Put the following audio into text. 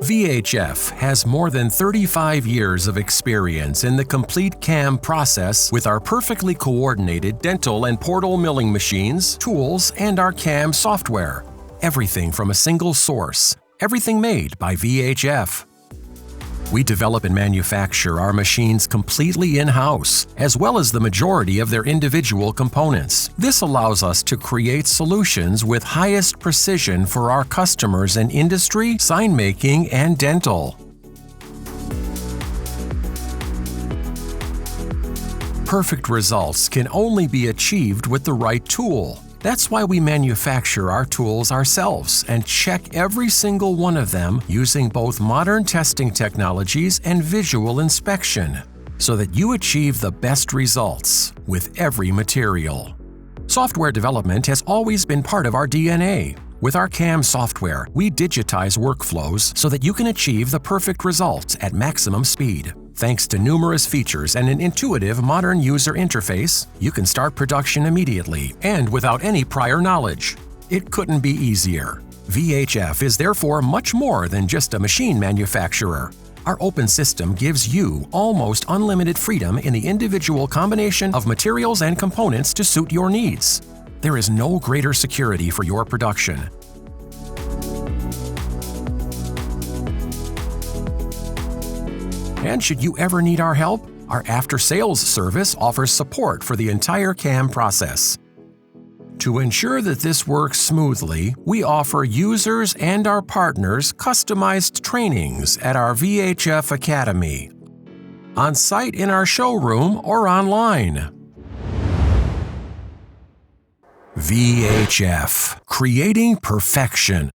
VHF has more than 35 years of experience in the complete CAM process with our perfectly coordinated dental and portal milling machines, tools, and our CAM software. Everything from a single source. Everything made by VHF. We develop and manufacture our machines completely in-house, as well as the majority of their individual components. This allows us to create solutions with highest precision for our customers in industry, sign making, and dental. Perfect results can only be achieved with the right tool. That's why we manufacture our tools ourselves and check every single one of them using both modern testing technologies and visual inspection, so that you achieve the best results with every material. Software development has always been part of our DNA. With our CAM software, we digitize workflows so that you can achieve the perfect results at maximum speed. Thanks to numerous features and an intuitive modern user interface, you can start production immediately and without any prior knowledge. It couldn't be easier. VHF is therefore much more than just a machine manufacturer. Our open system gives you almost unlimited freedom in the individual combination of materials and components to suit your needs. There is no greater security for your production. And should you ever need our help, our after-sales service offers support for the entire CAM process. To ensure that this works smoothly, we offer users and our partners customized trainings at our VHF Academy, on-site in our showroom or online. VHF, creating perfection.